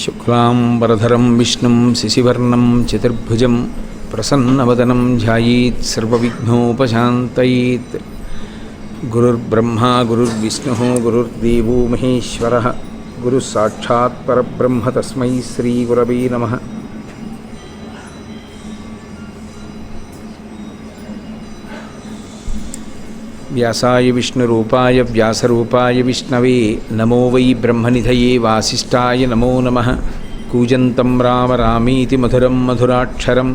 శుక్లాంబరధరం విష్ణుం శశివర్ణం చతుర్భుజం ప్రసన్నవదనం ధ్యాయేత్ సర్వవిఘ్నోపశాంతయేత్. గురుర్బ్రహ్మా గురుర్విష్ణుః గురుర్దేవో మహేశ్వరః గురుస్సాక్షాత్ పరబ్రహ్మ తస్మై శ్రీగురవే నమః. వ్యాసాయ విష్ణురూపాయ వ్యాసరూపాయ విష్ణవే నమో వై బ్రహ్మనిధయే వాసిష్ఠాయ నమో నమః. కూజంతం రామ రామీతి మధురం మధురాక్షరం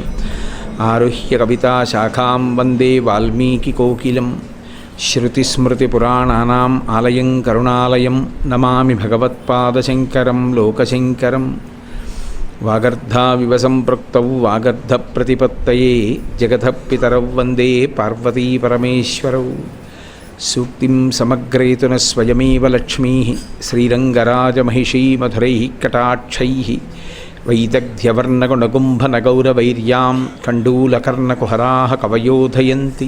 ఆరుహ్య కవితాశాఖాం వందే వాల్మీకికోకిలం. శ్రుతిస్మృతిపురాణానాం ఆలయం కరుణాలయం నమామి భగవత్పాదశంకరం లోకశంకరం. వాగర్ధావివ సంపృక్తౌ వాగర్ధప్రతిపత్తయే జగతః పితరౌ వందే పార్వతీపరమేశ్వరౌ. సూక్తిం సమగ్రేతున స్వయమేవ లక్ష్మీః శ్రీరంగరాజమహిషీ మధురైః కటాక్షైః. వైదగ్ధ్యవర్ణగుణగుంభనగౌరవైర్యాం కండూలకర్ణకుహరాः కవయోధయంతి.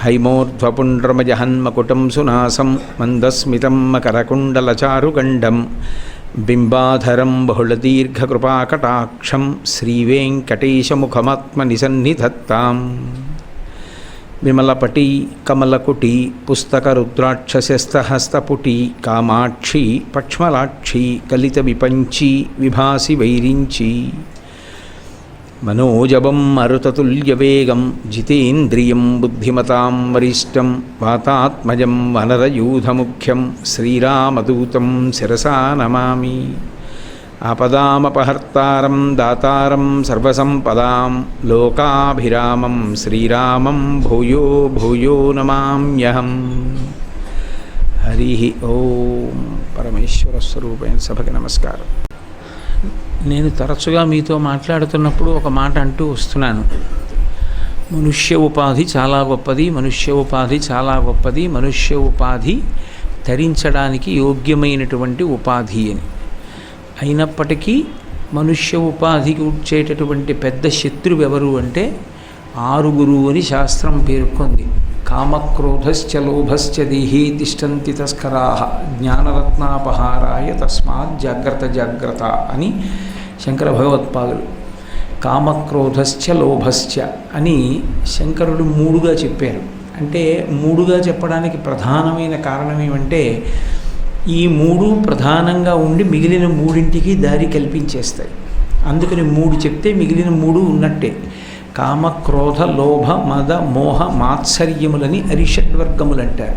హైమోర్ధ్వపుండ్రమజహన్మకుటం సునాసం మందస్మితం మకరకుండలచారుగండం. బింబాధరం బహుళదీర్ఘకృపాకటాక్షం శ్రీవేంకటేశముఖమాత్మనిసన్నిధత్తాం. విమలపటి కమలకుటి పుస్తకరుద్రాక్షశస్తహస్తపుటి కామాక్షి పక్ష్మలాక్షి కలిత విపంచి విభాసి వైరించి. మనోజవం మరుతతుల్యవేగం జితేంద్రియం బుద్ధిమతాం వరిష్టం. వాతాత్మజం వనరయూధముఖ్యం శ్రీరామదూతం శిరసా నమామి. ఆపదామపహర్తారం దాతారం సర్వసంపదాం లోకాభిరామం శ్రీరామం భూయో భూయో నమామ్యహం. హరి ఓం. పరమేశ్వర స్వరూపైన సభకి నమస్కారం. నేను తరచుగా మీతో మాట్లాడుతున్నప్పుడు ఒక మాట అంటూ వస్తున్నాను. మనుష్య ఉపాధి చాలా గొప్పది, మనుష్య ఉపాధి చాలా గొప్పది, మనుష్య ఉపాధి ధరించడానికి యోగ్యమైనటువంటి ఉపాధి అని. అయినప్పటికీ మనుష్య ఉపాధికి వచ్చేటటువంటి పెద్ద శత్రువు ఎవరు అంటే ఆరుగురు అని శాస్త్రం పేర్కొంది. కామక్రోధశ్చ లోభశ్చ దేహే తిష్టంతి తస్కరాః జ్ఞానరత్నాపహారాయ తస్మాత్ జాగ్రత్త జాగ్రత్త అని శంకర భగవత్పాదులు. కామక్రోధశ్చ లోభశ్చ అని శంకరుడు మూడుగా చెప్పారు. అంటే మూడుగా చెప్పడానికి ప్రధానమైన కారణం ఏమంటే ఈ మూడు ప్రధానంగా ఉండి మిగిలిన మూడింటికి దారి కల్పించేస్తాయి. అందుకని మూడు చెప్తే మిగిలిన మూడు ఉన్నట్టే. కామ క్రోధ లోభ మద మోహ మాత్సర్యములని అరిషడ్వర్గములు అంటారు.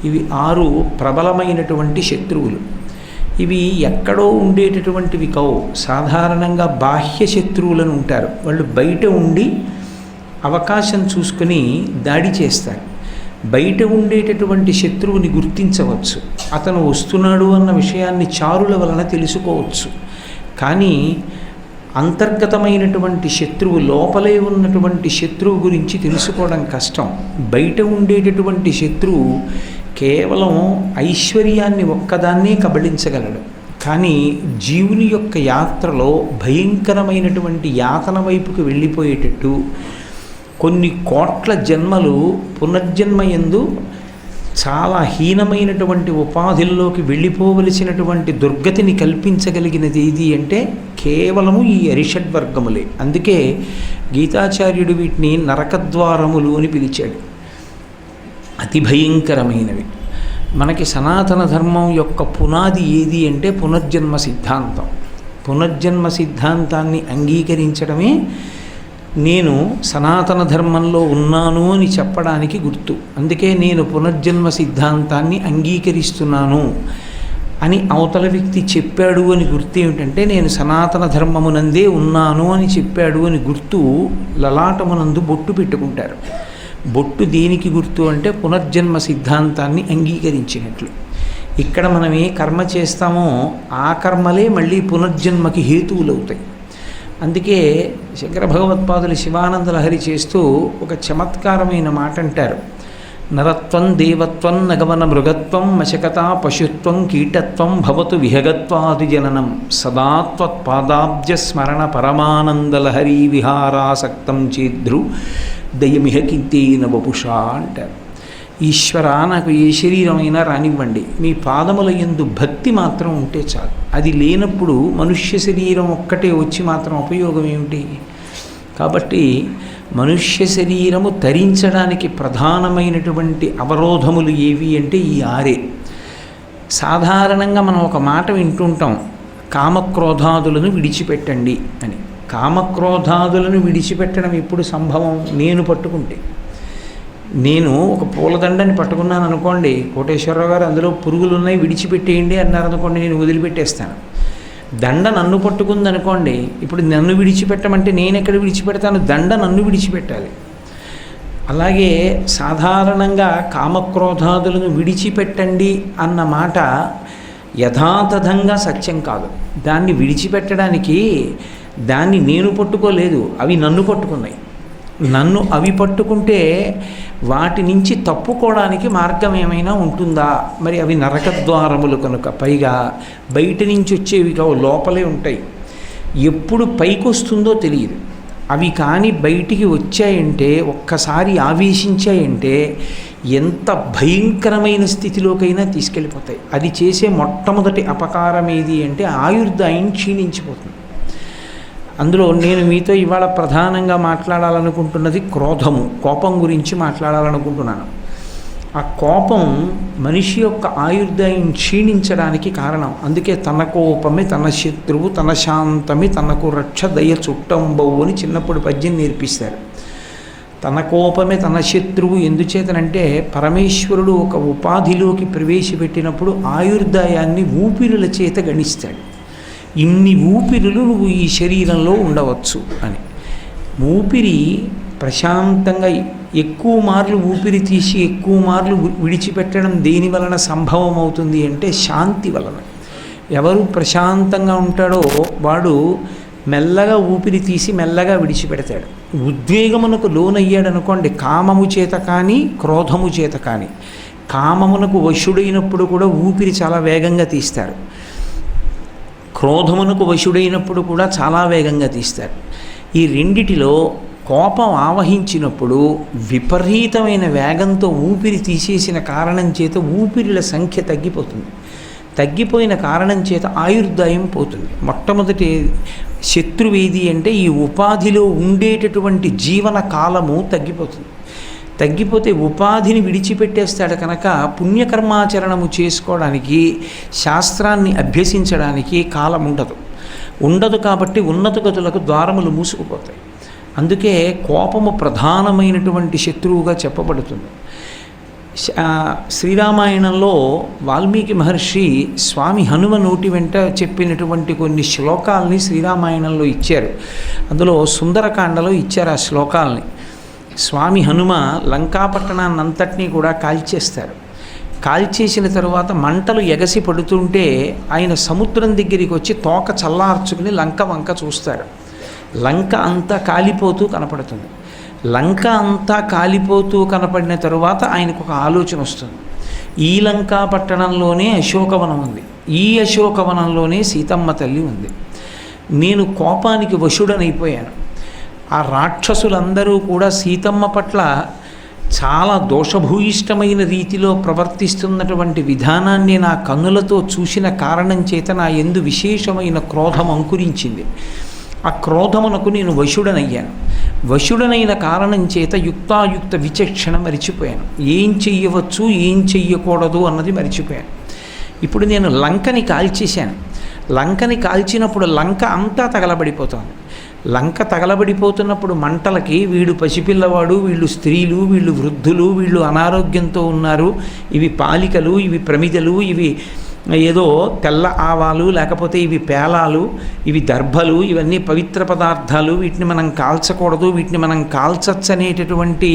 ఇవి ఆరు ప్రబలమైనటువంటి శత్రువులు. ఇవి ఎక్కడో ఉండేటటువంటివి కావు. సాధారణంగా బాహ్య శత్రువులను ఉంటారు. వాళ్ళు బయట ఉండి అవకాశం చూసుకొని దాడి చేస్తారు. బయట ఉండేటటువంటి శత్రువుని గుర్తించవచ్చు, అతను వస్తున్నాడు అన్న విషయాన్ని చారుల వలన తెలుసుకోవచ్చు. కానీ అంతర్గతమైనటువంటి శత్రువు, లోపలే ఉన్నటువంటి శత్రువు గురించి తెలుసుకోవడం కష్టం. బయట ఉండేటటువంటి శత్రువు కేవలం ఐశ్వర్యాన్ని ఒక్కదాన్నే కబళించగలడు. కానీ జీవుని యొక్క యాత్రలో భయంకరమైనటువంటి యాతన వైపుకు వెళ్ళిపోయేటట్టు కొన్ని కోట్ల జన్మలు పునర్జన్మయందు చాలా హీనమైనటువంటి ఉపాధుల్లోకి వెళ్ళిపోవలసినటువంటి దుర్గతిని కల్పించగలిగినది ఏది అంటే కేవలము ఈ అరిషడ్వర్గములే. అందుకే గీతాచార్యుడు వీటిని నరకద్వారములు అని పిలిచాడు. అతి భయంకరమైనవి. మనకి సనాతన ధర్మం యొక్క పునాది ఏది అంటే పునర్జన్మ సిద్ధాంతం. పునర్జన్మ సిద్ధాంతాన్ని అంగీకరించడమే నేను సనాతన ధర్మంలో ఉన్నాను అని చెప్పడానికి గుర్తు. అందుకే నేను పునర్జన్మ సిద్ధాంతాన్ని అంగీకరిస్తున్నాను అని అవతల వ్యక్తి చెప్పాడు అని గుర్తు ఏమిటంటే నేను సనాతన ధర్మమునందే ఉన్నాను అని చెప్పాడు అని గుర్తు. లలాటమునందు బొట్టు పెట్టుకుంటారు. బొట్టు దేనికి గుర్తు అంటే పునర్జన్మ సిద్ధాంతాన్ని అంగీకరించినట్లు. ఇక్కడ మనం ఏ కర్మ చేస్తామో ఆ కర్మలే మళ్ళీ పునర్జన్మకి హేతువులవుతాయి. అందుకే శంకర భగవత్పాదులు శివానంద లహరి చేస్తూ ఒక చమత్కారమైన మాట అంటారు. నరత్వం దేవత్వం నగమన మృగత్వం మశకతా పశుత్వం కీటత్వం భవతు విహగత్వాది జననం సదాత్వత్పాదాబ్జ స్మరణ పరమానందలహరీ విహారాసక్తం చేద్రు దయమిహ కింతేన వపుషా అంటారు. ఈశ్వర, నాకు ఏ శరీరమైనా రానివ్వండి, మీ పాదముల యందు భక్తి మాత్రం ఉంటే చాలు. అది లేనప్పుడు మనుష్య శరీరం ఒక్కటే వచ్చి మాత్రం ఉపయోగం ఏమిటి? కాబట్టి మనుష్య శరీరము తరించడానికి ప్రధానమైనటువంటి అవరోధములు ఏవి అంటే ఈ 6. సాధారణంగా మనం ఒక మాట వింటుంటాం, కామక్రోధాదులను విడిచిపెట్టండి అని. కామక్రోధాదులను విడిచిపెట్టడం ఎప్పుడు సంభవం? నేను పట్టుకుంటే. నేను ఒక పూలదండని పట్టుకున్నాను అనుకోండి, కోటేశ్వరరావు గారు అందులో పురుగులు ఉన్నాయి విడిచిపెట్టేయండి అన్నారనుకోండి, నేను వదిలిపెట్టేస్తాను. దండ నన్ను పట్టుకుందనుకోండి, ఇప్పుడు నన్ను విడిచిపెట్టమంటే నేను ఎక్కడ విడిచిపెడతాను? దండ నన్ను విడిచిపెట్టాలి. అలాగే సాధారణంగా కామక్రోధాదులను విడిచిపెట్టండి అన్న మాట యథాతథంగా సత్యం కాదు. దాన్ని విడిచిపెట్టడానికి దాన్ని నేను పట్టుకోలేదు, అవి నన్ను పట్టుకున్నాయి. నన్ను అవి పట్టుకుంటే వాటి నుంచి తప్పుకోవడానికి మార్గం ఏమైనా ఉంటుందా? మరి అవి నరకద్వారములు కనుక, పైగా బయట నుంచి వచ్చేవి కావు, లోపలే ఉంటాయి. ఎప్పుడు పైకి వస్తుందో తెలియదు. అవి కానీ బయటికి వచ్చాయంటే, ఒక్కసారి ఆవేశించాయంటే ఎంత భయంకరమైన స్థితిలోకైనా తీసుకెళ్ళిపోతాయి. అది చేసే మొట్టమొదటి అపకారం ఏది అంటే ఆయుర్దాయం క్షీణించిపోతుంది. అందులో నేను మీతో ఇవాళ ప్రధానంగా మాట్లాడాలనుకుంటున్నది క్రోధము, కోపం గురించి మాట్లాడాలనుకుంటున్నాను. ఆ కోపం మనిషి యొక్క ఆయుర్దాయం క్షీణించడానికి కారణం. అందుకే తన కోపమే తన శత్రువు, తన శాంతమే తనకు రక్ష దయ చుట్టంబవు అని చిన్నప్పుడు పద్యం నేర్పిస్తారు. తన కోపమే తన శత్రువు ఎందుచేతనంటే, పరమేశ్వరుడు ఒక ఉపాధిలోకి ప్రవేశపెట్టినప్పుడు ఆయుర్దాయాన్ని ఊపిరుల చేత గణిస్తాడు. ఇన్ని ఊపిరులు నువ్వు ఈ శరీరంలో ఉండవచ్చు అని. ఊపిరి ప్రశాంతంగా ఎక్కువ మార్లు ఊపిరి తీసి ఎక్కువ మార్లు విడిచిపెట్టడం దేని వలన సంభవం అవుతుంది అంటే శాంతి వలన. ఎవరు ప్రశాంతంగా ఉంటాడో వాడు మెల్లగా ఊపిరి తీసి మెల్లగా విడిచిపెడతాడు. ఉద్వేగమునకు లోనయ్యాడనుకోండి, కామము చేత కానీ క్రోధము చేత కానీ, కామమునకు వశుడైనప్పుడు కూడా ఊపిరి చాలా వేగంగా తీస్తారు, క్రోధమునకు వశుడైనప్పుడు కూడా చాలా వేగంగా తీస్తారు. ఈ రెండిటిలో కోపం ఆవహించినప్పుడు విపరీతమైన వేగంతో ఊపిరి తీసేసిన కారణం చేత ఊపిరిల సంఖ్య తగ్గిపోతుంది. తగ్గిపోయిన కారణం చేత ఆయుర్దాయం పోతుంది. మొట్టమొదటి శత్రువేది అంటే ఈ ఉపాధిలో ఉండేటటువంటి జీవన కాలము తగ్గిపోతుంది. తగ్గిపోతే ఉపాధిని విడిచిపెట్టేస్తాడు కనుక పుణ్యకర్మాచరణము చేసుకోవడానికి, శాస్త్రాన్ని అభ్యసించడానికి కాలం ఉండదు. కాబట్టి ఉన్నత గతులకు ద్వారములు మూసుకుపోతాయి. అందుకే కోపము ప్రధానమైనటువంటి శత్రువుగా చెప్పబడుతుంది. శ్రీరామాయణంలో వాల్మీకి మహర్షి స్వామి హనుమ నోటి వెంట చెప్పినటువంటి కొన్ని శ్లోకాలని శ్రీరామాయణంలో ఇచ్చారు. అందులో సుందరకాండలో ఇచ్చారు ఆ శ్లోకాలని. స్వామి హనుమ లంకాపట్టణాన్నంతటినీ కూడా కాల్చేస్తారు. కాల్చేసిన తరువాత మంటలు ఎగసి పడుతుంటే ఆయన సముద్రం దగ్గరికి వచ్చి తోక చల్లార్చుకుని లంక వంక చూస్తాడు. లంక అంతా కాలిపోతూ కనపడుతుంది. లంక అంతా కాలిపోతూ కనపడిన తరువాత ఆయనకు ఒక ఆలోచన వస్తుంది. ఈ లంకా పట్టణంలోనే అశోకవనం ఉంది, ఈ అశోకవనంలోనే సీతమ్మ తల్లి ఉంది. నేను కోపానికి వశుడనైపోయాను. ఆ రాక్షసులందరూ కూడా సీతమ్మ పట్ల చాలా దోషభూయిష్టమైన రీతిలో ప్రవర్తిస్తున్నటువంటి విధానాన్ని నా కన్నులతో చూసిన కారణం చేత నా యందు విశేషమైన క్రోధం అంకురించింది. ఆ క్రోధమునకు నేను వశుడనయ్యాను. వశుడనైన కారణం చేత యుక్తాయుక్త విచక్షణ మరిచిపోయాను. ఏం చెయ్యవచ్చు ఏం చెయ్యకూడదు అన్నది మరిచిపోయాను. ఇప్పుడు నేను లంకని కాల్చేశాను. లంకని కాల్చినప్పుడు లంక అంతా తగలబడిపోతుంది. లంక తగలబడిపోతున్నప్పుడు మంటలకి వీడు పసిపిల్లవాడు, వీళ్ళు స్త్రీలు, వీళ్ళు వృద్ధులు, వీళ్ళు అనారోగ్యంతో ఉన్నారు, ఇవి పాలికలు, ఇవి ప్రమిదలు, ఇవి ఏదో తెల్ల ఆవాలు, లేకపోతే ఇవి పేలాలు, ఇవి దర్భలు, ఇవన్నీ పవిత్ర పదార్థాలు, వీటిని మనం కాల్చకూడదు, వీటిని మనం కాల్చచ్చనేటటువంటి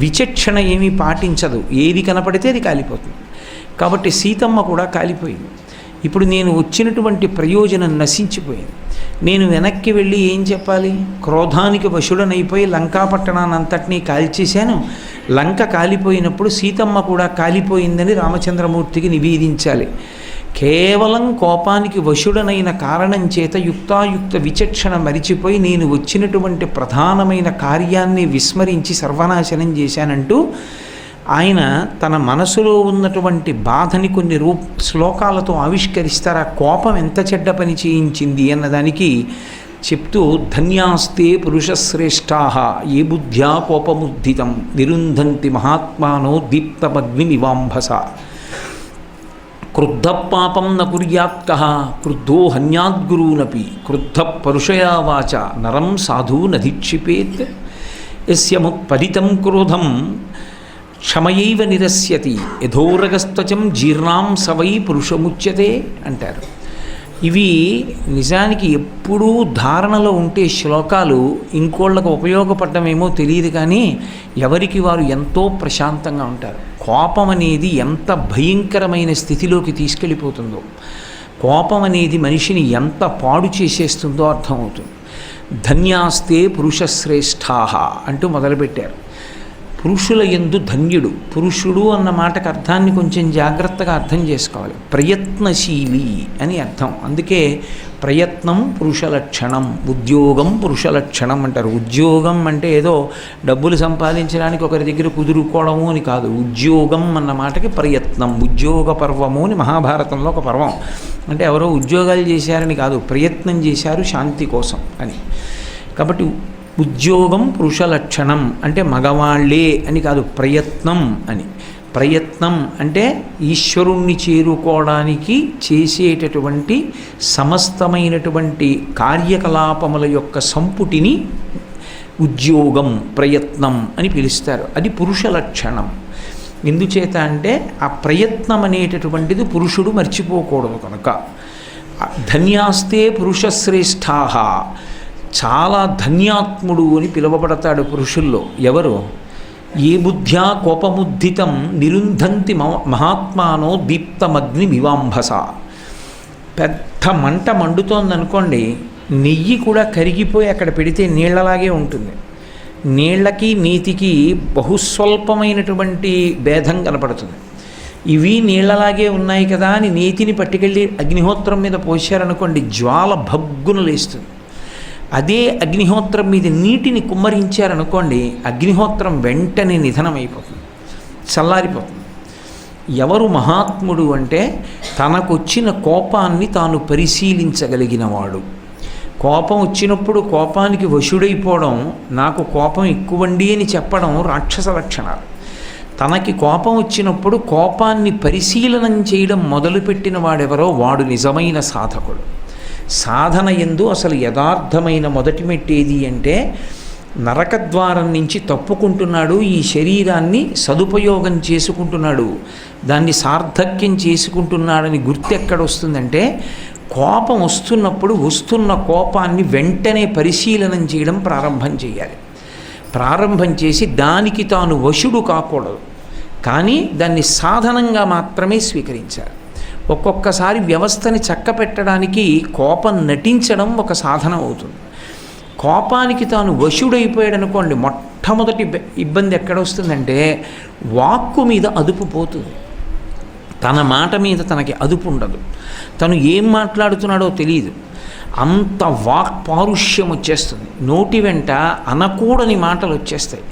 విచక్షణ ఏమీ పాటించదు, ఏది కనపడితే అది కాలిపోతుంది. కాబట్టి సీతమ్మ కూడా కాలిపోయింది. ఇప్పుడు నేను వచ్చినటువంటి ప్రయోజనం నశించిపోయింది. నేను వెనక్కి వెళ్ళి ఏం చెప్పాలి? క్రోధానికి వశుడనైపోయి లంకాపట్టణాన్ని అంతటినీ కాల్చేశాను, లంక కాలిపోయినప్పుడు సీతమ్మ కూడా కాలిపోయిందని రామచంద్రమూర్తికి నివేదించాలి. కేవలం కోపానికి వశుడనైన కారణం చేత యుక్తాయుక్త విచక్షణ మరిచిపోయి నేను వచ్చినటువంటి ప్రధానమైన కార్యాన్ని విస్మరించి సర్వనాశనం చేశానంటూ ఆయన తన మనసులో ఉన్నటువంటి బాధని కొన్ని శ్లోకాలతో ఆవిష్కరిస్తారు. ఆ కోపం ఎంత చెడ్డ పని చేయించింది అన్నదానికి చెప్తూ, ధన్యాస్తే పురుషశ్రేష్ఠాః ఏ బుద్ధ్యా కోపముద్ధితం నిరుంధంతి మహాత్మానో దీప్తమగ్నిమివాంభస క్రుద్ధ పాపం న కుర్యాత్కః క్రుద్ధో హన్యాద్గురూనపి క్రుద్ధ పరుషయా వాచ నరం సాధు నధిక్షిపేత్ యస్యముత్పరితం క్రోధం క్షమయైవ నిరస్యతి యథోరగస్త్వచం జీర్ణాం సవై పురుషముచ్యతే అంటారు. ఇవి నిజానికి ఎప్పుడూ ధారణలో ఉంటే శ్లోకాలు ఇంకోళ్ళకు ఉపయోగపడమేమో తెలియదు, కానీ ఎవరికి వారు ఎంతో ప్రశాంతంగా ఉంటారు. కోపం అనేది ఎంత భయంకరమైన స్థితిలోకి తీసుకెళ్ళిపోతుందో, కోపం అనేది మనిషిని ఎంత పాడు చేసేస్తుందో అర్థమవుతుంది. ధన్యాస్తే పురుషశ్రేష్ఠాః అంటూ మొదలుపెట్టారు. పురుషుల యందు ధన్యుడు. పురుషుడు అన్న మాటకు అర్థాన్ని కొంచెం జాగ్రత్తగా అర్థం చేసుకోవాలి. ప్రయత్నశీలి అని అర్థం. అందుకే ప్రయత్నం పురుష లక్షణం, ఉద్యోగం పురుష లక్షణం అంటారు. ఉద్యోగం అంటే ఏదో డబ్బులు సంపాదించడానికి ఒకరి దగ్గర కుదురుకోవడము అని కాదు. ఉద్యోగం అన్న మాటకి ప్రయత్నం, ఉద్యోగ పర్వము అని మహాభారతంలో ఒక పర్వం. అంటే ఎవరో ఉద్యోగాలు చేశారని కాదు, ప్రయత్నం చేశారు శాంతి కోసం అని. కాబట్టి ఉద్యోగం పురుష లక్షణం అంటే మగవాళ్ళే అని కాదు, ప్రయత్నం అని. ప్రయత్నం అంటే ఈశ్వరుణ్ణి చేరుకోవడానికి చేసేటటువంటి సమస్తమైనటువంటి కార్యకలాపముల యొక్క సంపుటిని ఉద్యోగం, ప్రయత్నం అని పిలుస్తారు. అది పురుష లక్షణం. ఎందుచేత అంటే ఆ ప్రయత్నం అనేటటువంటిది పురుషుడు మర్చిపోకూడదు కనుక. ధన్యాస్తే పురుషశ్రేష్ఠాః, చాలా ధన్యాత్ముడు అని పిలువబడతాడు పురుషుల్లో. ఎవరు? ఏ బుద్ధ్యా కోపముద్ధితం నిరుంధంతి మహాత్మానో దీప్తమగ్నిమివాంభస. పెద్ద మంట మండుతోందనుకోండి, నెయ్యి కూడా కరిగిపోయి అక్కడ పెడితే నీళ్లలాగే ఉంటుంది. నీళ్లకి నీతికి బహుస్వల్పమైనటువంటి భేదం కనపడుతుంది. ఇవి నీళ్లలాగే ఉన్నాయి కదా అని నీతిని పట్టుకెళ్ళి అగ్నిహోత్రం మీద పోశారనుకోండి, జ్వాల భగ్గున లేస్తుంది. అదే అగ్నిహోత్రం మీద నీటిని కుమ్మరించారనుకోండి, అగ్నిహోత్రం వెంటనే నిధనమైపోతుంది, చల్లారిపోతుంది. ఎవరు మహాత్ముడు అంటే తనకొచ్చిన కోపాన్ని తాను పరిశీలించగలిగినవాడు. కోపం వచ్చినప్పుడు కోపానికి వశుడైపోవడం, నాకు కోపం ఎక్కువండి అని చెప్పడం రాక్షస లక్షణాలు. తనకి కోపం వచ్చినప్పుడు కోపాన్ని పరిశీలనం చేయడం మొదలుపెట్టిన వాడెవరో వాడు నిజమైన సాధకుడు. సాధన యందు అసలు యథార్థమైన మొదటి మెట్టేది అంటే నరకద్వారం నుంచి తప్పుకుంటున్నాడు, ఈ శరీరాన్ని సదుపయోగం చేసుకుంటున్నాడు, దాన్ని సార్థక్యం చేసుకుంటున్నాడని గుర్తు ఎక్కడొస్తుందంటే కోపం వస్తున్నప్పుడు వస్తున్న కోపాన్ని వెంటనే పరిశీలనం చేయడం ప్రారంభం చేయాలి. ప్రారంభం చేసి దానికి తాను వశుడు కాకూడదు, కానీ దాన్ని సాధనంగా మాత్రమే స్వీకరించాలి. ఒక్కొక్కసారి వ్యవస్థని చక్కపెట్టడానికి కోపం నటించడం ఒక సాధనం అవుతుంది. కోపానికి తాను వశుడైపోయాడు అనుకోండి, మొట్టమొదటి ఇబ్బంది ఎక్కడొస్తుందంటే వాక్కు మీద అదుపు పోతుంది. తన మాట మీద తనకి అదుపు ఉండదు. తను ఏం మాట్లాడుతున్నాడో తెలియదు. అంత వాక్ పారుష్యం వచ్చేస్తుంది. నోటి వెంట అనకూడని మాటలు వచ్చేస్తాయి.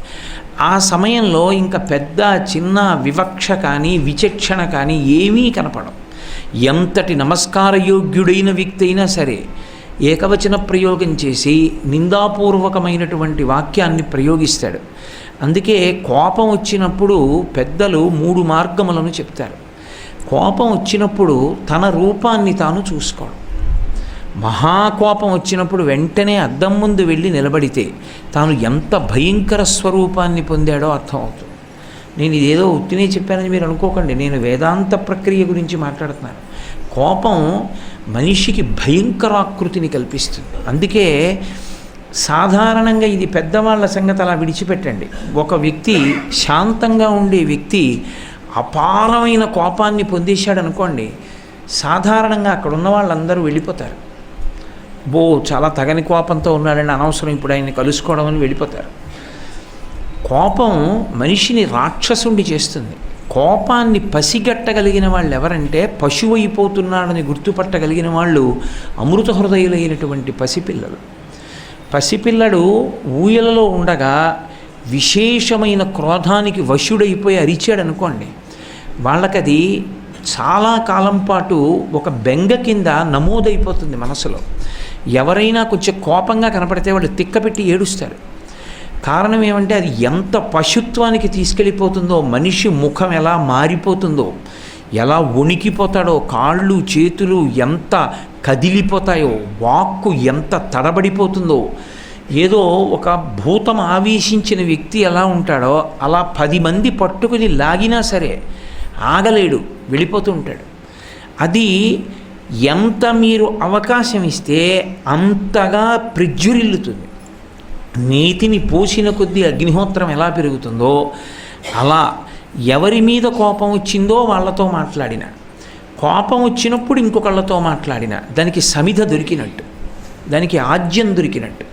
ఆ సమయంలో ఇంకా పెద్ద చిన్న వివక్ష కానీ విచక్షణ కానీ ఏమీ కనపడవు. ఎంతటి నమస్కారయోగ్యుడైన వ్యక్తి అయినా సరే ఏకవచన ప్రయోగం చేసి నిందాపూర్వకమైనటువంటి వాక్యాన్ని ప్రయోగిస్తాడు. అందుకే కోపం వచ్చినప్పుడు పెద్దలు 3 మార్గములను చెప్తారు. కోపం వచ్చినప్పుడు తన రూపాన్ని తాను చూసుకోవడం. మహాకోపం వచ్చినప్పుడు వెంటనే అద్దం ముందు వెళ్ళి నిలబడితే తాను ఎంత భయంకర స్వరూపాన్ని పొందాడో అర్థమవుతుంది. నేను ఇదేదో ఉత్తినే చెప్పానని మీరు అనుకోకండి, నేను వేదాంత ప్రక్రియ గురించి మాట్లాడుతున్నాను. కోపం మనిషికి భయంకరాకృతిని కల్పిస్తుంది. అందుకే సాధారణంగా ఇది పెద్దవాళ్ళ సంగతి అలా విడిచిపెట్టండి. ఒక వ్యక్తి శాంతంగా ఉండే వ్యక్తి అపారమైన కోపాన్ని పొందేశాడు అనుకోండి, సాధారణంగా అక్కడ ఉన్న వాళ్ళందరూ వెళ్ళిపోతారు. చాలా తగని కోపంతో ఉన్నాడని అనవసరం ఇప్పుడు ఆయన్ని కలుసుకోవడం అని వెళ్ళిపోతారు. కోపం మనిషిని రాక్షసుండి చేస్తుంది. కోపాన్ని పసిగట్టగలిగిన వాళ్ళు ఎవరంటే పశువు అయిపోతున్నాడని గుర్తుపట్టగలిగిన వాళ్ళు అమృత హృదయులైనటువంటి పసిపిల్లలు. పసిపిల్లడు ఊయలలో ఉండగా విశేషమైన క్రోధానికి వశుడైపోయి అరిచాడు అనుకోండి, వాళ్ళకది చాలా కాలం పాటు ఒక బెంగ కింద నమోదైపోతుంది మనసులో. ఎవరైనా కొంచెం కోపంగా కనపడితే వాళ్ళు తిక్కపెట్టి ఏడుస్తారు. కారణం ఏమంటే అది ఎంత పశుత్వానికి తీసుకెళ్ళిపోతుందో, మనిషి ముఖం ఎలా మారిపోతుందో, ఎలా వణికిపోతాడో, కాళ్ళు చేతులు ఎంత కదిలిపోతాయో, వాక్కు ఎంత తడబడిపోతుందో, ఏదో ఒక భూతం ఆవేశించిన వ్యక్తి ఎలా ఉంటాడో అలా 10 మంది పట్టుకుని లాగినా సరే ఆగలేడు, వెళ్ళిపోతూ ఉంటాడు. అది ఎంత మీరు అవకాశం ఇస్తే అంతగా ప్రజ్వరిల్లుతుంది. నీతిని పోసిన కొద్దీ అగ్నిహోత్రం ఎలా పెరుగుతుందో అలా ఎవరి మీద కోపం వచ్చిందో వాళ్ళతో మాట్లాడిన, కోపం వచ్చినప్పుడు ఇంకొకళ్ళతో మాట్లాడిన దానికి సమిధ దొరికినట్టు, దానికి ఆజ్యం దొరికినట్టు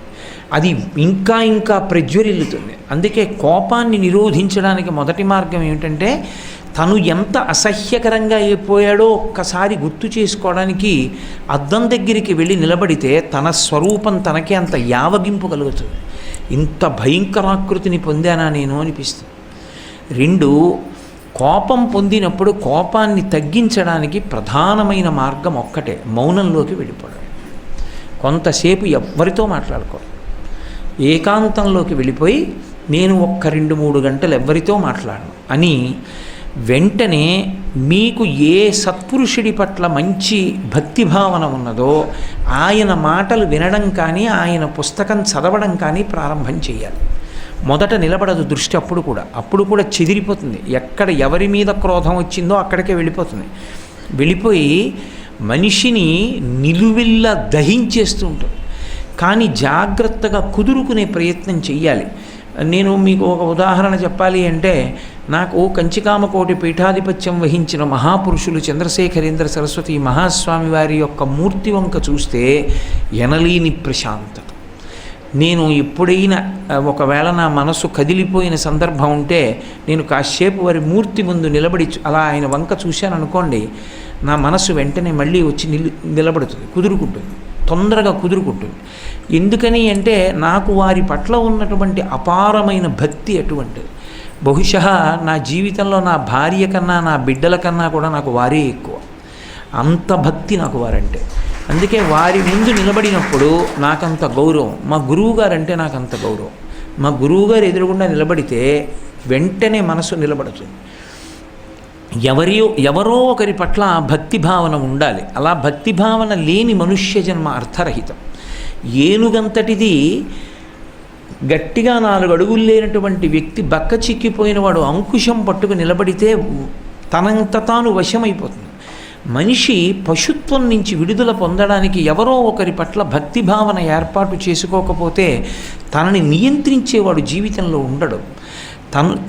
అది ఇంకా ఇంకా ప్రజ్వరిల్లుతుంది. అందుకే కోపాన్ని నిరోధించడానికి మొదటి మార్గం ఏమిటంటే తను ఎంత అసహ్యకరంగా అయిపోయాడో ఒక్కసారి గుర్తు చేసుకోవడానికి అద్దం దగ్గరికి వెళ్ళి నిలబడితే తన స్వరూపం తనకే అంత యావగింపు కలుగుతుంది. ఇంత భయంకరాకృతిని పొందానా నేను అనిపిస్తుంది. 2, కోపం పొందినప్పుడు కోపాన్ని తగ్గించడానికి ప్రధానమైన మార్గం ఒక్కటే, మౌనంలోకి వెళ్ళిపోవడం. కొంతసేపు ఎవ్వరితో మాట్లాడుకోవడం, ఏకాంతంలోకి వెళ్ళిపోయి నేను ఒక్క 2-3 గంటలు ఎవ్వరితో మాట్లాడను అని వెంటనే మీకు ఏ సత్పురుషుడి పట్ల మంచి భక్తిభావన ఉన్నదో ఆయన మాటలు వినడం కానీ ఆయన పుస్తకం చదవడం కానీ ప్రారంభం చేయాలి. మొదట నిలబడదు దృష్టి, అప్పుడు కూడా చెదిరిపోతుంది. ఎక్కడ ఎవరి మీద క్రోధం వచ్చిందో అక్కడికే వెళ్ళిపోతుంది. వెళ్ళిపోయి మనిషిని నిలువెల్లా దహించేస్తూ ఉంటుంది. కానీ జాగ్రత్తగా కుదురుకునే ప్రయత్నం చెయ్యాలి. నేను మీకు ఒక ఉదాహరణ చెప్పాలి అంటే, నాకు కంచికామకోటి పీఠాధిపత్యం వహించిన మహాపురుషులు చంద్రశేఖరేంద్ర సరస్వతి మహాస్వామి వారి యొక్క మూర్తి వంక చూస్తే ఎనలేని ప్రశాంతత. నేను ఎప్పుడైనా ఒకవేళ నా మనసు కదిలిపోయిన సందర్భం ఉంటే నేను కాసేపు వారి మూర్తి ముందు నిలబడి అలా ఆయన వంక చూశాను అనుకోండి, నా మనసు వెంటనే మళ్ళీ వచ్చి నిలబడుతుంది, కుదురుకుంటుంది, తొందరగా కుదురుకుంటుంది. ఎందుకని అంటే నాకు వారి పట్ల ఉన్నటువంటి అపారమైన భక్తి అటువంటిది. బహుశా నా జీవితంలో నా భార్య కన్నా నా బిడ్డల కన్నా కూడా నాకు వారే ఎక్కువ, అంత భక్తి నాకు వారంటే. అందుకే వారి ముందు నిలబడినప్పుడు నాకంత గౌరవం. మా గురువుగారంటే నాకు అంత గౌరవం. మా గురువుగారు ఎదురుగుండా నిలబడితే వెంటనే మనసు నిలబడుతుంది. ఎవరో ఒకరి పట్ల భక్తి భావన ఉండాలి. అలా భక్తి భావన లేని మనుష్య జన్మ అర్థరహితం. ఏనుగంతటిది గట్టిగా 4 అడుగులు లేనటువంటి వ్యక్తి బక్క చిక్కిపోయిన వాడు అంకుశం పట్టుకు నిలబడితే తనంత తాను వశమైపోతుంది. మనిషి పశుత్వం నుంచి విడుదల పొందడానికి ఎవరో ఒకరి పట్ల భక్తి భావన ఏర్పాటు చేసుకోకపోతే తనని నియంత్రించేవాడు జీవితంలో ఉండడు.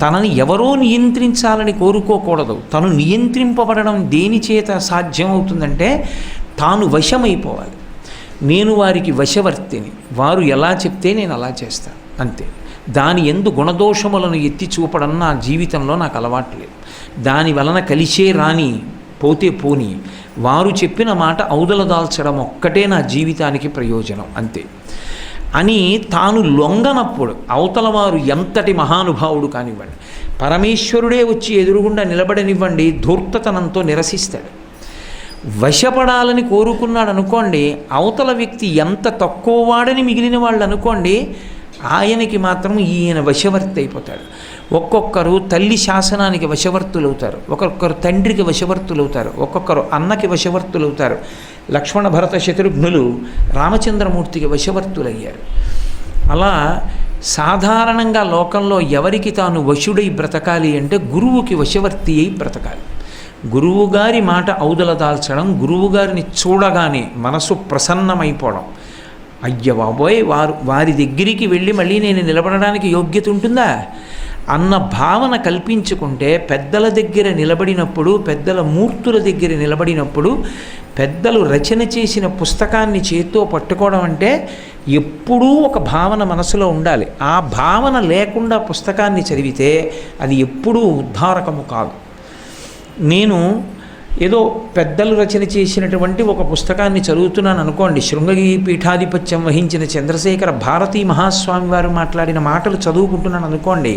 తనని ఎవరో నియంత్రించాలని కోరుకోకూడదు. తను నియంత్రింపబడడం దేని చేత సాధ్యమవుతుందంటే తాను వశమైపోవాలి. నేను వారికి వశవర్తిని, వారు ఎలా చెప్తే నేను అలా చేస్తాను, అంతే. దాని యందు గుణదోషములను ఎత్తి చూపడం నా జీవితంలో నాకు అలవాట్లేదు. దాని వలన కలిసే రాని పోతే పోని, వారు చెప్పిన మాట ఔదల దాల్చడం ఒక్కటే నా జీవితానికి ప్రయోజనం, అంతే అని తాను లొంగనప్పుడు అవతల వారు ఎంతటి మహానుభావుడు కానివ్వండి, పరమేశ్వరుడే వచ్చి ఎదురుగుండా నిలబడనివ్వండి, ధూర్తతనంతో నిరసిస్తాడు. వశపడాలని కోరుకున్నాడు అనుకోండి, అవతల వ్యక్తి ఎంత తక్కువ వాడని మిగిలిన వాళ్ళు అనుకోండి, ఆయనకి మాత్రం ఈయన వశవర్తి అయిపోతాడు. ఒక్కొక్కరు తల్లి శాసనానికి వశవర్తులవుతారు, ఒక్కొక్కరు తండ్రికి వశవర్తులవుతారు, ఒక్కొక్కరు అన్నకి వశవర్తులవుతారు. లక్ష్మణ భరత శత్రుఘ్నులు రామచంద్రమూర్తికి వశవర్తులయ్యారు. అలా సాధారణంగా లోకంలో ఎవరికి తాను వశుడై బ్రతకాలి అంటే గురువుకి వశవర్తి అయి బ్రతకాలి. గురువుగారి మాట ఔదల దాల్చడం, గురువుగారిని చూడగానే మనసు ప్రసన్నమైపోవడం, అయ్య బాబోయ్, వారి దగ్గరికి వెళ్ళి మళ్ళీ నేను నిలబడడానికి యోగ్యత ఉంటుందా అన్న భావన కల్పించుకుంటే, పెద్దల దగ్గర నిలబడినప్పుడు, పెద్దల మూర్తుల దగ్గర నిలబడినప్పుడు, పెద్దలు రచన చేసిన పుస్తకాన్ని చేత్తో పట్టుకోవడం అంటే ఎప్పుడూ ఒక భావన మనసులో ఉండాలి. ఆ భావన లేకుండా పుస్తకాన్ని చదివితే అది ఎప్పుడూ ఉద్ధారకము కాదు. నేను ఏదో పెద్దలు రచన చేసినటువంటి ఒక పుస్తకాన్ని చదువుతున్నాను అనుకోండి, శృంగగిరి పీఠాధిపత్యం వహించిన చంద్రశేఖర భారతీ మహాస్వామి వారు మాట్లాడిన మాటలు చదువుకుంటున్నాను అనుకోండి,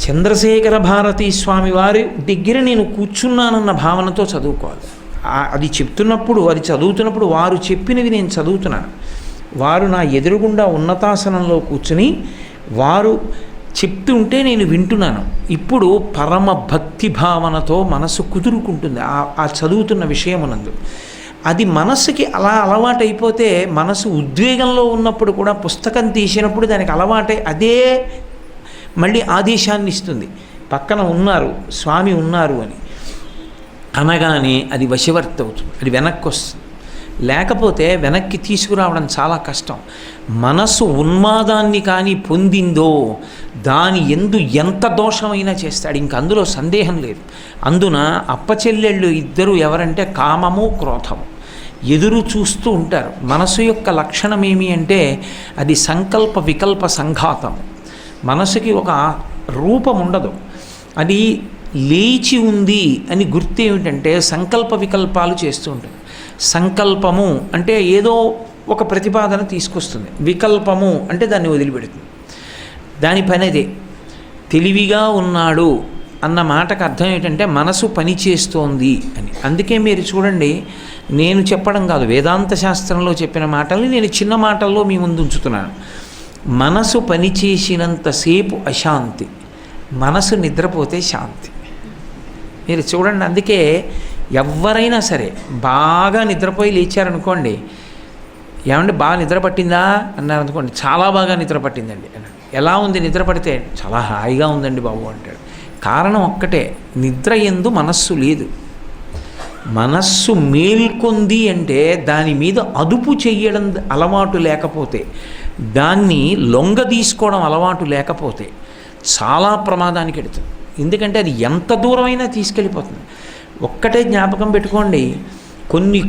చంద్రశేఖర భారతీ స్వామి వారి దగ్గర నేను కూర్చున్నానన్న భావనతో చదువుకోవాలి. అది చెప్తున్నప్పుడు, అది చదువుతున్నప్పుడు వారు చెప్పినవి నేను చదువుతున్నాను. వారు నా ఎదురుగుండా ఉన్నతాసనంలో కూర్చుని వారు చెప్తుంటే నేను వింటున్నాను. ఇప్పుడు పరమ భక్తి భావనతో మనసు కుదురుకుంటుంది ఆ చదువుతున్న విషయమునందు. అది మనసుకి అలా అలవాటైపోతే, మనసు ఉద్వేగంలో ఉన్నప్పుడు కూడా పుస్తకం తీసినప్పుడు దానికి అలవాటై అదే మళ్ళీ ఆదేశాన్ని ఇస్తుంది, పక్కన ఉన్నారు స్వామి ఉన్నారు అని. అనగానే అది వశవర్తి అవుతుంది, అది వెనక్కి వస్తుంది. లేకపోతే వెనక్కి తీసుకురావడం చాలా కష్టం. మనసు ఉన్మాదాన్ని కానీ పొందిందో దాని ఎందు ఎంత దోషమైనా చేస్తాడు, ఇంక అందులో సందేహం లేదు. అందున అప్పచెల్లెళ్ళు ఇద్దరు ఎవరంటే కామము క్రోధము ఎదురు చూస్తూ ఉంటారు. మనసు యొక్క లక్షణం ఏమి అంటే అది సంకల్ప వికల్ప సంఘాతము. మనసుకి ఒక రూపం ఉండదు, అది లేచి ఉంది అని గుర్తు ఏమిటంటే సంకల్ప వికల్పాలు చేస్తూ ఉంటుంది. సంకల్పము అంటే ఏదో ఒక ప్రతిపాదన తీసుకొస్తుంది, వికల్పము అంటే దాన్ని వదిలిపెడుతుంది. దాని పని అదే. తెలివిగా ఉన్నాడు అన్న మాటకు అర్థం ఏంటంటే మనసు పని చేస్తోంది అని. అందుకే మీరు చూడండి, నేను చెప్పడం కాదు, వేదాంత శాస్త్రంలో చెప్పిన మాటల్ని నేను చిన్న మాటల్లో మీ ముందు ఉంచుతున్నాను. మనసు పనిచేసినంతసేపు అశాంతి, మనసు నిద్రపోతే శాంతి. మీరు చూడండి, అందుకే ఎవరైనా సరే బాగా నిద్రపోయి లేచారనుకోండి, ఏమంటే బాగా నిద్ర పట్టిందా అన్నారు అనుకోండి, చాలా బాగా నిద్ర పట్టిందండి అన్నాడు. ఎలా ఉంది నిద్ర పడితే? చాలా హాయిగా ఉందండి బాబు అంటాడు. కారణం ఒక్కటే, నిద్ర యందు మనస్సు లేదు. మనస్సు మేల్కొంది అంటే దాని మీద అదుపు చెయ్యడం అలవాటు లేకపోతే, దాన్ని లొంగ తీసుకోవడం అలవాటు లేకపోతే చాలా ప్రమాదానికి ఎడుతుంది. ఎందుకంటే అది ఎంత దూరమైనా తీసుకెళ్ళిపోతుంది. ఒక్కటే జ్ఞాపకం పెట్టుకోండి, కొన్ని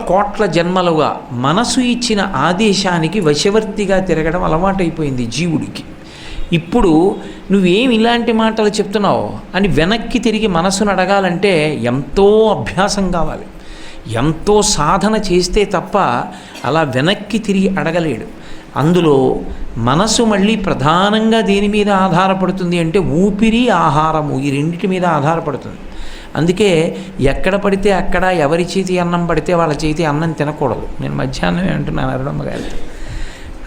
కోట్ల జన్మలుగా మనసు ఇచ్చిన ఆదేశానికి వశవర్తిగా తిరగడం అలవాటైపోయింది జీవుడికి. ఇప్పుడు నువ్వేం ఇలాంటి మాటలు చెప్తున్నావు అని వెనక్కి తిరిగి మనసును అడగాలంటే ఎంతో అభ్యాసం కావాలి, ఎంతో సాధన చేస్తే తప్ప అలా వెనక్కి తిరిగి అడగలేడు. అందులో మనసు మళ్ళీ ప్రధానంగా దేని మీద ఆధారపడుతుంది అంటే ఊపిరి, ఆహారము, ఈ రెండింటి మీద ఆధారపడుతుంది. అందుకే ఎక్కడ పడితే అక్కడ ఎవరి చేతి అన్నం పడితే వాళ్ళ చేతి అన్నం తినకూడదు. నేను మధ్యాహ్నమే అంటున్నాను అరుణమ్మ గారితో.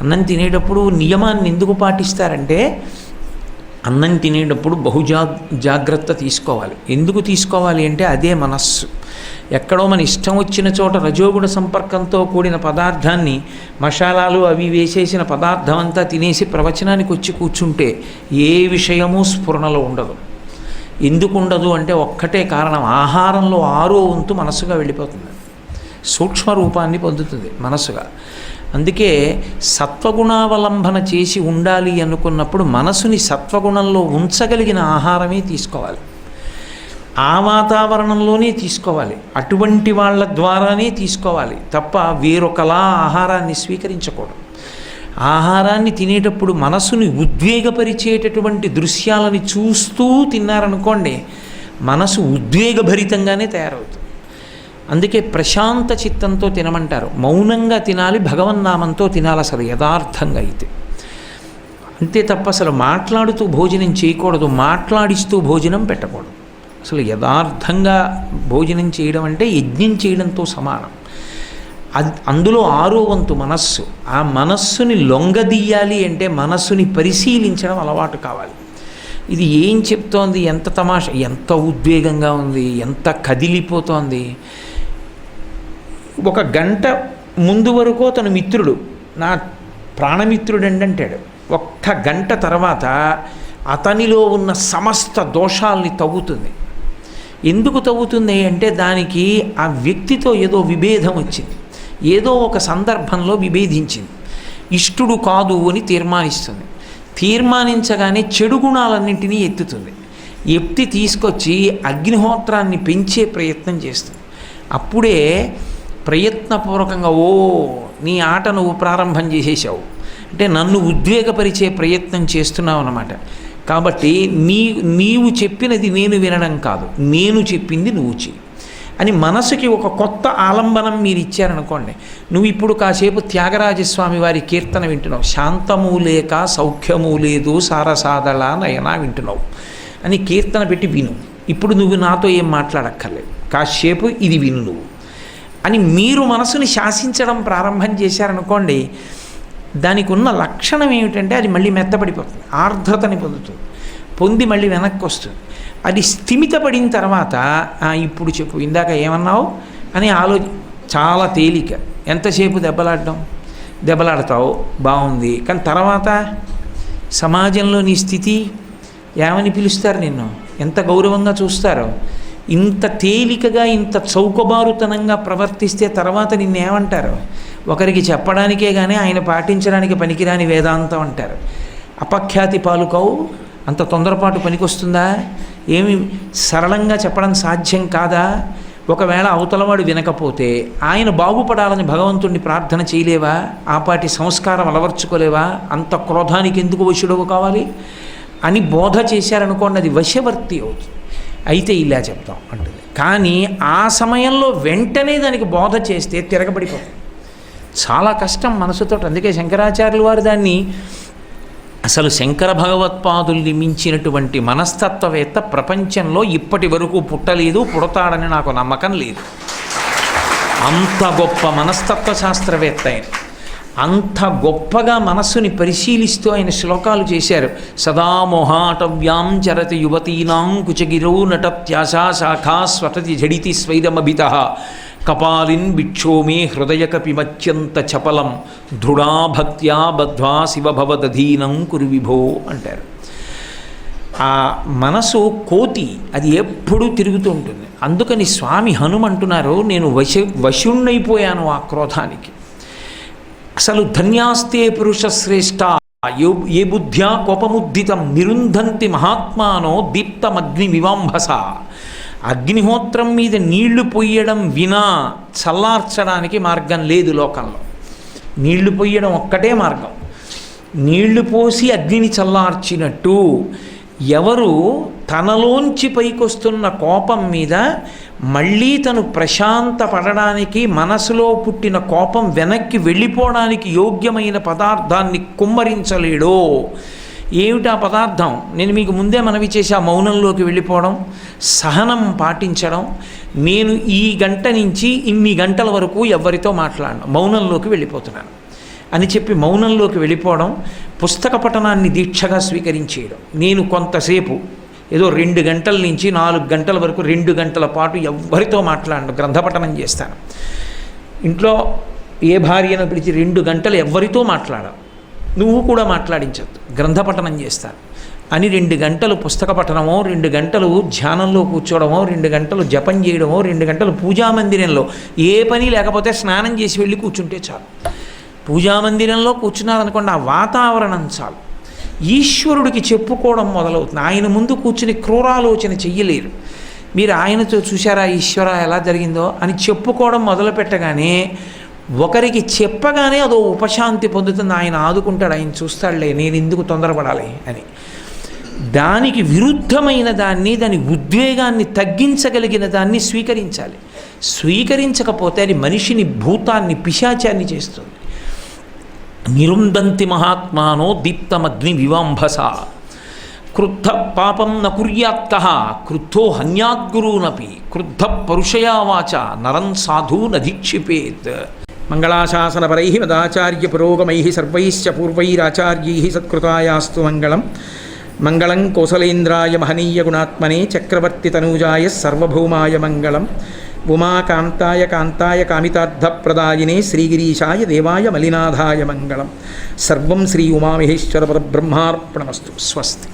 అన్నం తినేటప్పుడు నియమాన్ని ఎందుకు పాటిస్తారంటే, అన్నం తినేటప్పుడు జాగ్రత్త తీసుకోవాలి. ఎందుకు తీసుకోవాలి అంటే అదే మనస్సు. ఎక్కడో మన ఇష్టం వచ్చిన చోట రజోగుణ సంపర్కంతో కూడిన పదార్థాన్ని, మసాలాలు అవి వేసేసిన పదార్థం అంతా తినేసి ప్రవచనానికి వచ్చి కూర్చుంటే ఏ విషయమూ స్ఫురణలో ఉండదు. ఎందుకు ఉండదు అంటే ఒక్కటే కారణం, ఆహారంలో 6వ వంతు మనసుగా వెళ్ళిపోతుంది, సూక్ష్మ రూపాన్ని పొందుతుంది మనసుగా. అందుకే సత్వగుణావలంబన చేసి ఉండాలి అనుకున్నప్పుడు మనసుని సత్వగుణంలో ఉంచగలిగిన ఆహారమే తీసుకోవాలి, ఆ వాతావరణంలోనే తీసుకోవాలి, అటువంటి వాళ్ళ ద్వారానే తీసుకోవాలి తప్ప వేరొకలా ఆహారాన్ని స్వీకరించకూడదు. ఆహారాన్ని తినేటప్పుడు మనసుని ఉద్వేగపరిచేటటువంటి దృశ్యాలని చూస్తూ తిన్నారనుకోండి, మనసు ఉద్వేగభరితంగానే తయారవుతుంది. అందుకే ప్రశాంత చిత్తంతో తినమంటారు, మౌనంగా తినాలి, భగవన్నామంతో తినాలి అసలు యథార్థంగా అయితే. అంతే తప్ప అసలు మాట్లాడుతూ భోజనం చేయకూడదు, మాట్లాడిస్తూ భోజనం పెట్టకూడదు. అసలు యథార్థంగా భోజనం చేయడం అంటే యజ్ఞం చేయడంతో సమానం. అందులో 6వ వంతు మనస్సు. ఆ మనస్సుని లొంగదీయాలి అంటే మనస్సుని పరిశీలించడం అలవాటు కావాలి. ఇది ఏం చెప్తోంది, ఎంత తమాషా, ఎంత ఉద్వేగంగా ఉంది, ఎంత కదిలిపోతోంది. 1 గంట ముందు వరకు తన మిత్రుడు నా ప్రాణమిత్రుడండి అంటాడు. 1 గంట తర్వాత అతనిలో ఉన్న సమస్త దోషాల్ని తవ్వుతుంది. ఎందుకు తవ్వుతుంది అంటే దానికి ఆ వ్యక్తితో ఏదో విభేదం వచ్చింది. ఏదో ఒక సందర్భంలో విభేదించింది. ఇష్టుడు కాదు అని తీర్మానిస్తుంది. తీర్మానించగానే చెడు గుణాలన్నింటినీ ఎత్తుతుంది. ఎత్తి తీసుకొచ్చి అగ్నిహోత్రాన్ని పెంచే ప్రయత్నం చేస్తుంది. అప్పుడే ప్రయత్నపూర్వకంగా నీ ఆట నువ్వు ప్రారంభం చేసేసావు, అంటే నన్ను ఉద్వేగపరిచే ప్రయత్నం చేస్తున్నావు అన్నమాట. కాబట్టి నీవు చెప్పినది నేను వినడం కాదు, నేను చెప్పింది నువ్వు చెయ్యి అని మనసుకి ఒక కొత్త ఆలంబనం మీరు ఇచ్చారనుకోండి. నువ్వు ఇప్పుడు కాసేపు త్యాగరాజస్వామి వారి కీర్తన వింటున్నావు, శాంతము లేక సౌఖ్యము లేదు సారసాదళ నయనా వింటున్నావు అని కీర్తన పెట్టి విను. ఇప్పుడు నువ్వు నాతో ఏం మాట్లాడక్కర్లేదు, కాసేపు ఇది విను నువ్వు అని మీరు మనసుని శాసించడం ప్రారంభం చేశారనుకోండి. దానికి ఉన్న లక్షణం ఏమిటంటే అది మళ్ళీ మెత్తపడిపోతుంది, ఆర్ద్రతని పొందుతుంది, పొంది మళ్ళీ వెనక్కి వస్తుంది. అది స్థిమితపడిన తర్వాత ఇప్పుడు చెప్పు, ఇందాక ఏమన్నావు అని చాలా తేలిక. ఎంతసేపు దెబ్బలాడతావు బాగుంది, కానీ తర్వాత సమాజంలో నీ స్థితి ఏమని పిలుస్తారు, నిన్ను ఎంత గౌరవంగా చూస్తారో. ఇంత తేలికగా ఇంత చౌకబారుతనంగా ప్రవర్తిస్తే తర్వాత నిన్నేమంటారు? ఒకరికి చెప్పడానికే కానీ ఆయన పాటించడానికి పనికిరాని వేదాంతం అంటారు. అపఖ్యాతి పాలుకావు, అంత తొందరపాటు పనికొస్తుందా? ఏమి సరళంగా చెప్పడం సాధ్యం కాదా? ఒకవేళ అవతలవాడు వినకపోతే ఆయన బాగుపడాలని భగవంతుణ్ణి ప్రార్థన చేయలేవా? ఆపాటి సంస్కారం అలవర్చుకోలేవా? అంత క్రోధానికి ఎందుకు వశుడవు కావాలి అని బోధ చేశారనుకోండి, అది వశవర్తి అవుతుంది. అయితే ఇలా చెప్తాం అంటుంది. కానీ ఆ సమయంలో వెంటనే దానికి బోధ చేస్తే తిరగబడిపోతుంది. చాలా కష్టం మనసుతో. అందుకే శంకరాచార్యులు వారు దాన్ని అసలు శంకర భగవత్పాదుల్ని మించినటువంటి మనస్తత్వవేత్త ప్రపంచంలో ఇప్పటి వరకు పుట్టలేదు, పుడతాడని నాకు నమ్మకం లేదు. అంత గొప్ప మనస్తత్వ శాస్త్రవేత్త ఆయన. అంత గొప్పగా మనస్సుని పరిశీలిస్తూ ఆయన శ్లోకాలు చేశారు. సదా మోహాటవ్యాం చరతి యువతీనాం కుచగిరో నటత్యాశా శాఖా స్వతతి జడితి స్వైరమభిత కపాలిన్ బిక్షోమే హృదయకపిమత్యంత చపలం దృఢా భక్త్యా బద్ధ్వా శివభవదధీనం కురు విభో అంటారు. ఆ మనసు కోతి, అది ఎప్పుడూ తిరుగుతూ ఉంటుంది. అందుకని స్వామి హనుమంటున్నారు, నేను వశుణ్ణైపోయాను ఆ క్రోధానికి. అసలు ధన్యాస్తే పురుష శ్రేష్ఠ ఏ బుద్ధ్యా కోపముద్దితం నిరుంధంతి మహాత్మానో దీప్తమగ్ని వివాంభస. అగ్నిహోత్రం మీద నీళ్లు పొయ్యడం వినా చల్లార్చడానికి మార్గం లేదు లోకంలో. నీళ్లు పొయ్యడం ఒక్కటే మార్గం. నీళ్లు పోసి అగ్నిని చల్లార్చినట్టు ఎవరు తనలోంచి పైకొస్తున్న కోపం మీద మళ్ళీ తను ప్రశాంత పడడానికి, మనసులో పుట్టిన కోపం వెనక్కి వెళ్ళిపోవడానికి యోగ్యమైన పదార్థాన్ని కుమ్మరించలేడో. ఏమిటా పదార్థం? నేను మీకు ముందే మనవి చేసా, మౌనంలోకి వెళ్ళిపోవడం, సహనం పాటించడం. నేను ఈ గంట నుంచి ఇన్ని గంటల వరకు ఎవరితో మాట్లాడను, మౌనంలోకి వెళ్ళిపోతున్నాను అని చెప్పి మౌనంలోకి వెళ్ళిపోవడం, పుస్తక పఠనాన్ని దీక్షగా స్వీకరించేయడం. నేను కొంతసేపు ఏదో 2 గంటల నుంచి 4 గంటల వరకు 2 గంటల పాటు ఎవరితో మాట్లాడను, గ్రంథపఠనం చేస్తాను. ఇంట్లో ఏ భార్యను పిలిచి 2 గంటలు ఎవరితో మాట్లాడను, నువ్వు కూడా మాట్లాడించద్దు, గ్రంథపఠనం చేస్తాను అని 2 గంటలు పుస్తక పఠనమో, 2 గంటలు ధ్యానంలో కూర్చోవడమో, 2 గంటలు జపం చేయడమో, 2 గంటలు పూజామందిరంలో ఏ పని లేకపోతే స్నానం చేసి వెళ్ళి కూర్చుంటే చాలు. పూజామందిరంలో కూర్చున్నారనుకోండి, ఆ వాతావరణం చాలు. ఈశ్వరుడికి చెప్పుకోవడం మొదలవుతుంది. ఆయన ముందు కూర్చుని క్రూరాలోచన చెయ్యలేరు. మీరు ఆయనతో చూశారా ఈశ్వర ఎలా జరిగిందో అని చెప్పుకోవడం మొదలు పెట్టగానే, ఒకరికి చెప్పగానే అదో ఉపశాంతి పొందుతుంది. ఆయన ఆదుకుంటాడు, ఆయన చూస్తాడులే, నేను ఎందుకు తొందరపడాలి అని. దానికి విరుద్ధమైన దాన్ని, దాని ఉద్వేగాన్ని తగ్గించగలిగిన దాన్ని స్వీకరించాలి. స్వీకరించకపోతే అది మనిషిని, భూతాన్ని, పిశాచాన్ని చేస్తుంది. నిరుందంతి మహాత్మానో దీప్తమగ్ని వివాంభస క్రుద్ధ పాపం న కుర్యాత్కః క్రుద్ధో హన్యాద్గురూనపి క్రుద్ధ పరుషయా వాచ నరం సాధు నధిక్షిపేత్. మంగళాశాసనపరై మదాచార్య పురోగమై సర్వైశ్చ పూర్వైరాచార్యై సత్కృతాయాస్తు మంగళం. మంగళం కోసలేంద్రాయ మహనీయ గుణాత్మనే చక్రవర్తి తనూజాయ సర్వభౌమాయ మంగళం. ఉమాకాంతాయ కాంతాయ కామితార్థప్రదాయినే శ్రీగిరీశాయ దేవాయ మలినాథాయ మంగళం. సర్వం శ్రీ ఉమామహేశ్వర పరబ్రహ్మార్పణమస్తు. స్వస్తి.